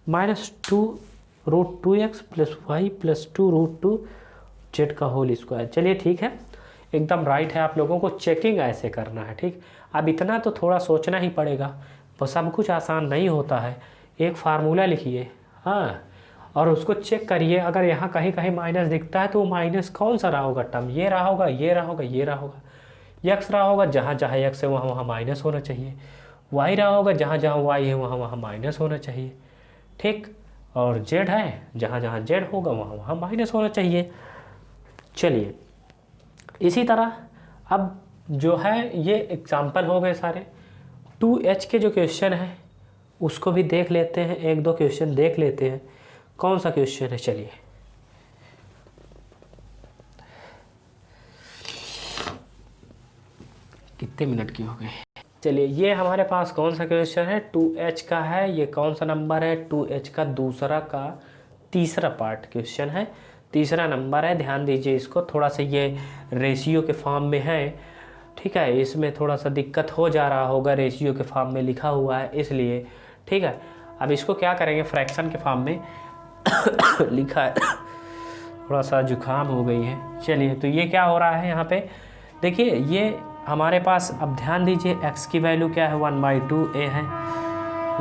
-2√2x + y + 2√2z का होल स्क्वायर। चलिए ठीक है, एकदम राइट है, आप लोगों को चेकिंग ऐसे करना है, ठीक। अब इतना तो थोड़ा सोचना ही पड़ेगा, तो सब कुछ आसान नहीं होता है। एक फार्मूला लिखिए, हाँ, और उसको चेक करिए, अगर यहाँ कहीं कहीं माइनस दिखता है तो वो माइनस कौन सा रहा होगा टर्म, ये रहा होगा, ये रहा होगा, ये रहा होगा, यक्स रहा होगा, जहाँ जहाँ यक्स है वहाँ वहाँ माइनस होना चाहिए, वाई रहा होगा, जहाँ जहाँ वाई है वहाँ वहाँ माइनस होना चाहिए, ठीक। और जेड है, जहाँ जहाँ जेड होगा वहाँ वहाँ माइनस होना चाहिए। चलिए इसी तरह अब जो है ये एग्जाम्पल हो गए सारे। 2h के जो क्वेश्चन है उसको भी देख लेते हैं, एक दो क्वेश्चन देख लेते हैं। कौन सा क्वेश्चन है, चलिए कितने मिनट की हो गए। चलिए ये हमारे पास कौन सा क्वेश्चन है, 2h का है, ये कौन सा नंबर है, 2h का दूसरा का तीसरा पार्ट क्वेश्चन है, तीसरा नंबर है। ध्यान दीजिए इसको, थोड़ा सा ये रेशियो के फॉर्म में है, ठीक है, इसमें थोड़ा सा दिक्कत हो जा रहा होगा, रेशियो के फॉर्म में लिखा हुआ है इसलिए, ठीक है। अब इसको क्या करेंगे, फ्रैक्शन के फॉर्म में लिखा है, थोड़ा सा जुकाम हो गई है। चलिए तो ये क्या हो रहा है यहाँ पे, देखिए ये हमारे पास, अब ध्यान दीजिए x की वैल्यू क्या है, 1/2a है,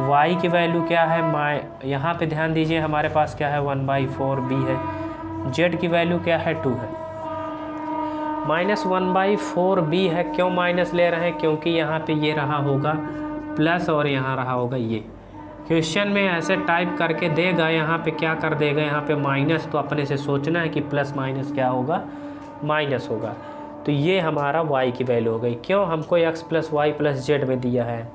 y की वैल्यू क्या है, यहाँ पे ध्यान दीजिए हमारे पास क्या है, 1/4b है, z की वैल्यू क्या है, 2 है, -1/4b है। क्यों माइनस ले रहे हैं, क्योंकि यहाँ पे ये रहा होगा प्लस और यहाँ रहा होगा ये। क्वेश्चन में ऐसे टाइप करके देगा, यहाँ पे क्या कर देगा, यहाँ पे माइनस, तो अपने से सोचना है कि प्लस माइनस क्या होगा, माइनस होगा। तो ये हमारा y की वैल्यू हो गई, क्यों, हमको x + y + z में दिया है।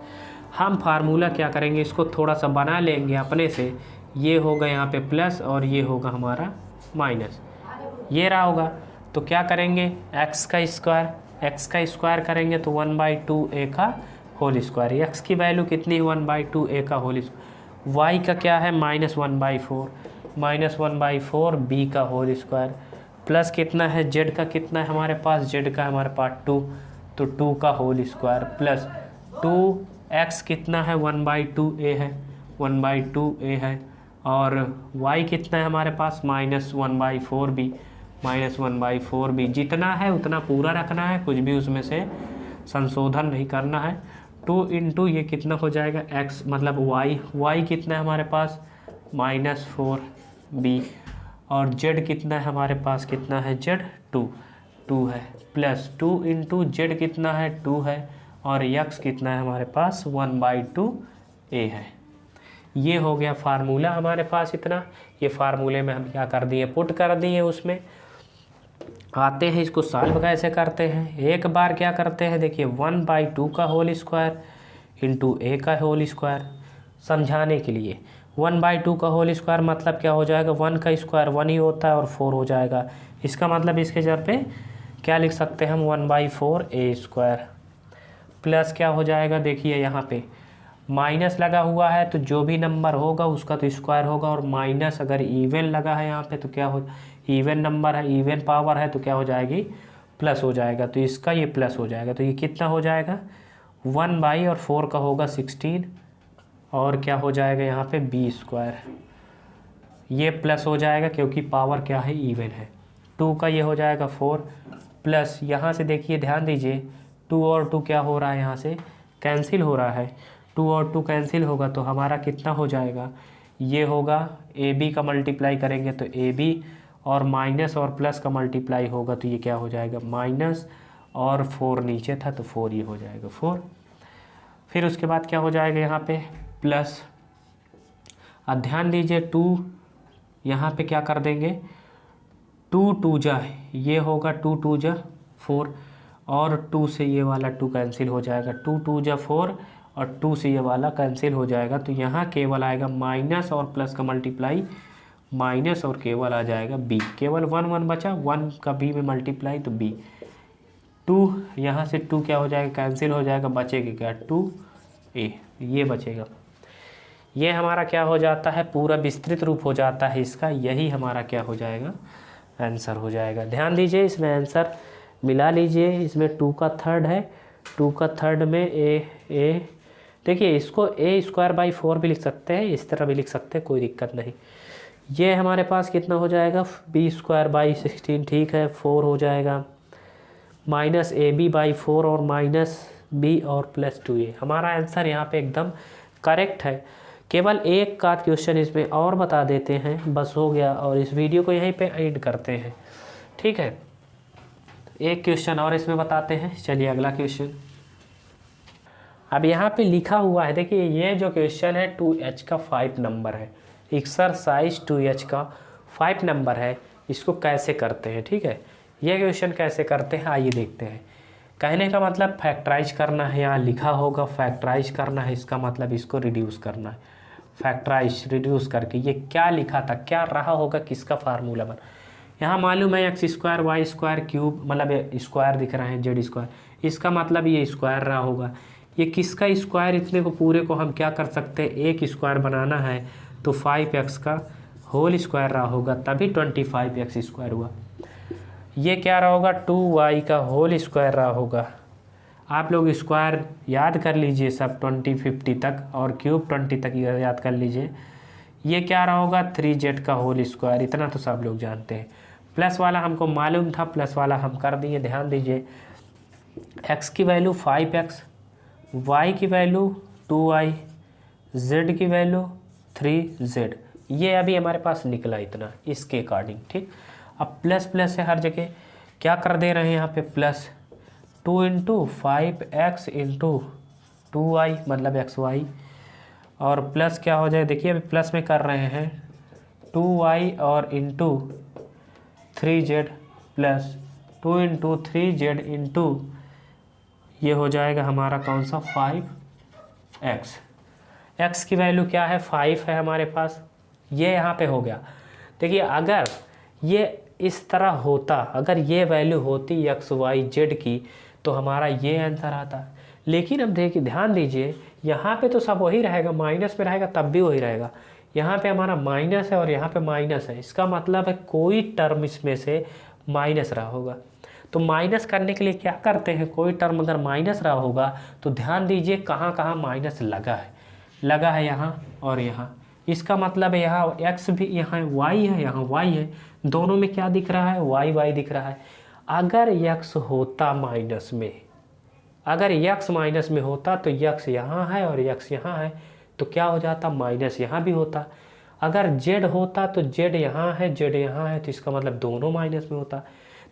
हम फार्मूला क्या करेंगे, इसको थोड़ा सा बना लेंगे अपने से, ये होगा यहाँ पे प्लस और ये होगा हमारा माइनस, ये रहा होगा। तो क्या करेंगे, x का स्क्वायर करेंगे तो 1/2a का होल स्क्वायर, x की वैल्यू कितनी, 1/2a का होल स्क्वायर, y का क्या है, -1/4b का होल स्क्वायर, प्लस कितना है, z का कितना है हमारे पास, z का हमारे पास 2, तो 2 का होल स्क्वायर, प्लस 2x कितना है, 1/2a है, 1/2a है, और y कितना है हमारे पास, -1/4b, जितना है उतना पूरा रखना है, कुछ भी उसमें से संशोधन नहीं करना है। 2 × ये कितना हो जाएगा, x मतलब y कितना है हमारे पास, -4b, और z कितना है हमारे पास, कितना है z, 2 है, प्लस 2 × z कितना है, 2 है, और x कितना है हमारे पास, 1/2a है। ये हो गया फार्मूला हमारे पास इतना। ये फार्मूले में हम क्या कर दिए, पुट कर दिए उसमें। आते हैं इसको सॉल्व कैसे करते हैं, एक बार क्या करते हैं, देखिए 1/2 का होल स्क्वायर × a का होल स्क्वायर, समझाने के लिए 1/2 का होल स्क्वायर मतलब क्या हो जाएगा, 1 का स्क्वायर 1 ही होता है और 4 हो जाएगा। इसका मतलब इसके जगह पे क्या लिख सकते हैं हम, 1/4a² प्लस क्या हो जाएगा, देखिए यहाँ पे माइनस लगा हुआ है तो जो भी नंबर होगा उसका तो स्क्वायर होगा, और माइनस अगर इवन लगा है यहाँ पे तो क्या हो, इवन नंबर है, इवन पावर है तो क्या हो जाएगी, प्लस हो जाएगा, तो इसका ये प्लस हो जाएगा। तो ये कितना हो जाएगा, 1/4 का होगा 16, और क्या हो जाएगा यहाँ पे b², ये प्लस हो जाएगा क्योंकि पावर क्या है, इवन है। 2 का ये हो जाएगा 4, प्लस यहाँ से देखिए ध्यान दीजिए 2 और 2 क्या हो रहा है, यहाँ से कैंसिल हो रहा है, 2 और 2 कैंसिल होगा तो हमारा कितना हो जाएगा, ये होगा AB का मल्टीप्लाई करेंगे तो AB, और माइनस और प्लस का मल्टीप्लाई होगा तो ये क्या हो जाएगा, माइनस, और 4 नीचे था तो 4 ये हो जाएगा 4। फिर उसके बाद क्या हो जाएगा यहाँ पे प्लस, अब ध्यान दीजिए 2 यहाँ पे क्या कर देंगे, 2 2 जा, ये होगा 2 2 जा 4, और 2 से ये वाला 2 कैंसिल हो जाएगा, 2 2 जा 4, और 2 से ये वाला कैंसिल हो जाएगा। तो यहाँ केवल आएगा माइनस और प्लस का मल्टीप्लाई, माइनस और केवल आ जाएगा b, केवल 1 1 बचा, 1 का b में मल्टीप्लाई तो b, 2 यहाँ से 2 क्या हो जाएगा, कैंसिल हो जाएगा, बचेगा क्या 2a, ये बचेगा। ये हमारा क्या हो जाता है, पूरा विस्तृत रूप हो जाता है इसका, यही हमारा क्या हो जाएगा, आंसर हो जाएगा। ध्यान दीजिए इसमें आंसर मिला लीजिए, इसमें 2 का थर्ड है, 2 का थर्ड में ए देखिए इसको a²/4 भी लिख सकते हैं, इस तरह भी लिख सकते हैं, कोई दिक्कत नहीं। ये हमारे पास कितना हो जाएगा, b²/16, ठीक है, 4 हो जाएगा, माइनस ab/4 और माइनस b और प्लस 2a। हमारा आंसर यहाँ पे एकदम करेक्ट है। केवल एक का क्वेश्चन इसमें और बता देते हैं, बस हो गया, और इस वीडियो को यहीं पे एंड करते हैं, ठीक है। एक क्वेश्चन और इसमें बताते हैं, चलिए अगला क्वेश्चन। अब यहाँ पे लिखा हुआ है, देखिए ये जो क्वेश्चन है 2h का 5 नंबर है, एक्सरसाइज 2h का 5 नंबर है, इसको कैसे करते हैं, ठीक है। ये क्वेश्चन कैसे करते हैं आइए देखते हैं। कहने का मतलब फैक्टराइज करना है, यहाँ लिखा होगा फैक्टराइज करना है, इसका मतलब इसको रिड्यूस करना है। फैक्टराइज रिड्यूस करके ये क्या लिखा था, क्या रहा होगा, किसका फार्मूला बना, यहाँ मालूम है x² y² क्यूब, मतलब स्क्वायर दिख रहा है z², इसका मतलब ये स्क्वायर रहा होगा। ये किसका स्क्वायर, इतने को पूरे को हम क्या कर सकते हैं, एक स्क्वायर बनाना है तो 5x का होल स्क्वायर रहा होगा, तभी 25x² हुआ। ये क्या रहा होगा, 2y का होल स्क्वायर रहा होगा। आप लोग स्क्वायर याद कर लीजिए सब 20 50 तक, और क्यूब 20 तक याद कर लीजिए। ये क्या रहा होगा, 3z का होल स्क्वायर, इतना तो सब लोग जानते हैं। प्लस वाला हमको मालूम था, प्लस वाला हम कर दिए। ध्यान दीजिए x की वैल्यू 5x, y की वैल्यू 2y, z की वैल्यू 3z, ये अभी हमारे पास निकला इतना, इसके अकॉर्डिंग, ठीक। अब प्लस प्लस है हर जगह, क्या कर दे रहे हैं यहाँ पे, प्लस 2 × 5x × 2y मतलब xy, और प्लस क्या हो जाए, देखिए अभी प्लस में कर रहे हैं 2y और into 3z plus 2 × 3z into ये हो जाएगा हमारा कौन सा 5x। x की वैल्यू क्या है, 5 है हमारे पास, ये यहाँ पे हो गया। देखिए अगर ये इस तरह होता, अगर ये वैल्यू होती x y z की, तो हमारा ये आंसर आता। लेकिन अब देखिए ध्यान दीजिए, यहाँ पे तो सब वही रहेगा, माइनस में रहेगा तब भी वही रहेगा। यहाँ पे हमारा माइनस है और यहाँ पे माइनस है, इसका मतलब है कोई टर्म इसमें से माइनस रहा होगा। तो माइनस करने के लिए क्या करते हैं, कोई टर्म अगर माइनस रहा होगा तो ध्यान दीजिए कहाँ कहाँ माइनस लगा है यहाँ और यहाँ। इसका मतलब है यहाँ x भी, यहाँ y है, यहाँ y है, दोनों में क्या दिख रहा है, y दिख रहा है। अगर x होता माइनस में, अगर x माइनस में होता तो x यहाँ है और x यहाँ है, तो क्या हो जाता, माइनस यहाँ भी होता। अगर z होता तो z यहाँ है, z यहाँ है, तो इसका मतलब दोनों माइनस में होता।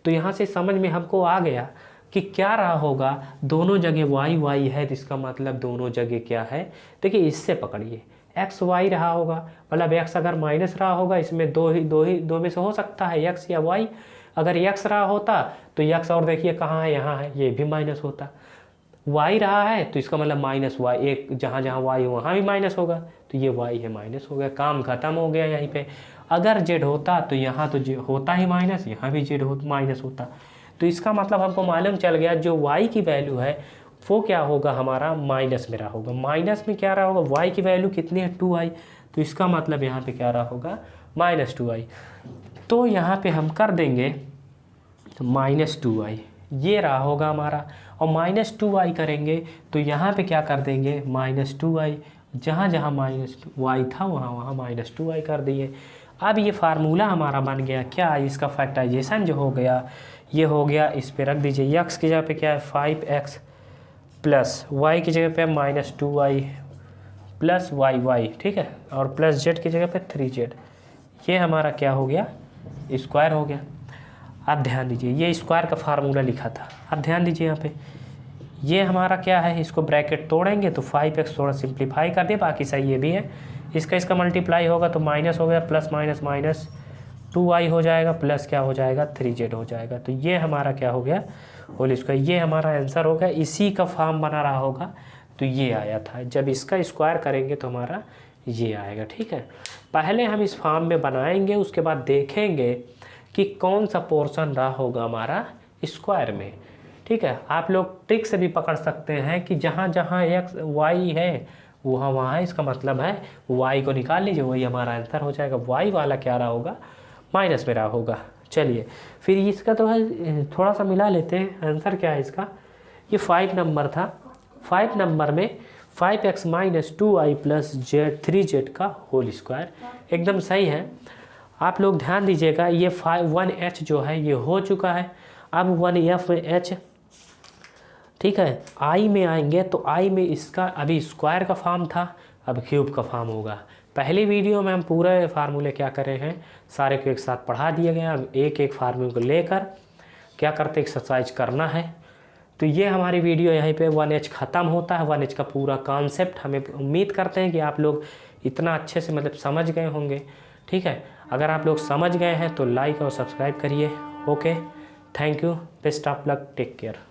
तो यहाँ से समझ में हमको आ गया कि क्या रहा होगा, दोनों जगह y है, तो इसका मतलब दोनों जगह क्या है। देखिए इससे पकड़िए, x y रहा होगा, मतलब x अगर माइनस रहा होगा, इसमें दो में से हो सकता है x या y। अगर x रहा होता तो x, और देखिए कहाँ है, यहाँ है, ये भी माइनस होता। y रहा है तो इसका मतलब माइनस y, एक जहाँ जहाँ y है वहाँ भी माइनस होगा, तो ये y है, माइनस हो गया, काम खत्म हो गया यहीं पे। अगर z होता तो यहाँ तो होता ही माइनस, यहाँ भी z माइनस होता। तो इसका मतलब हमको मालूम चल गया जो y की वैल्यू है वो क्या होगा, हमारा माइनस में रहा होगा। माइनस में क्या रहा होगा, y की वैल्यू कितनी है, 2y, तो इसका मतलब यहाँ पे क्या रहा होगा, -2y। तो यहाँ पे हम कर देंगे -2y, ये रहा होगा हमारा, और -2y करेंगे तो यहाँ पे क्या कर देंगे, -2y, जहाँ जहाँ -y था वहाँ वहाँ -2y कर दिए। अब ये फार्मूला हमारा बन गया क्या, इसका फैक्टराइजेशन जो हो गया, ये हो गया, इस पे रख दीजिए। x की जगह पे क्या है 5x प्लस y की जगह पे -2y प्लस y, ठीक है, और प्लस z की जगह पे 3z, ये हमारा क्या हो गया, स्क्वायर हो गया। अब ध्यान दीजिए, ये स्क्वायर का फार्मूला लिखा था। अब ध्यान दीजिए यहाँ पे ये हमारा क्या है, इसको ब्रैकेट तोड़ेंगे तो 5x थोड़ा सिंप्लीफाई कर दिए, बाकी सही ये भी है। इसका मल्टीप्लाई होगा तो माइनस हो गया, प्लस माइनस 2y हो जाएगा, प्लस क्या हो जाएगा 3z हो जाएगा। तो ये हमारा क्या हो गया, होल स्क्वायर, ये हमारा आंसर हो गया। इसी का फॉर्म बना रहा होगा तो ये आया था, जब इसका स्क्वायर करेंगे तो हमारा ये आएगा, ठीक है। पहले हम इस फॉर्म में बनाएंगे, उसके बाद देखेंगे कि कौन सा पोर्शन रहा होगा हमारा स्क्वायर में, ठीक है, आप लोग ट्रिक से भी पकड़ सकते हैं कि जहाँ जहाँ एक्स वाई है वहाँ वहाँ है, इसका मतलब है वाई को निकाल लीजिए, वही हमारा आंसर हो जाएगा। वाई वाला क्या रहा होगा, माइनस में रहा होगा। चलिए फिर इसका तो है, थोड़ा सा मिला लेते हैं। आंसर क्या है इसका, ये 5 नंबर था। 5 नंबर में 5x minus 2y plus Z 3z का होल स्क्वायर एकदम सही है। आप लोग ध्यान दीजिएगा, ये 1h जो है ये हो चुका है। अब 1f ठीक है, आई में आएंगे तो आई में इसका अभी स्क्वायर का फॉर्म था, अब क्यूब का फॉर्म होगा। पहली वीडियो में हम पूरे फार्मूले क्या कर रहे हैं, सारे को एक साथ पढ़ा दिया गया। अब एक एक फार्मूले को लेकर क्या करते एक्सरसाइज करना है। तो ये हमारी वीडियो यहीं पे 1h ख़त्म होता है। 1h का पूरा कॉन्सेप्ट हमें उम्मीद करते हैं कि आप लोग इतना अच्छे से मतलब समझ गए होंगे। ठीक है, अगर आप लोग समझ गए हैं तो लाइक और सब्सक्राइब करिए। Okay, thank you, best of luck, take care.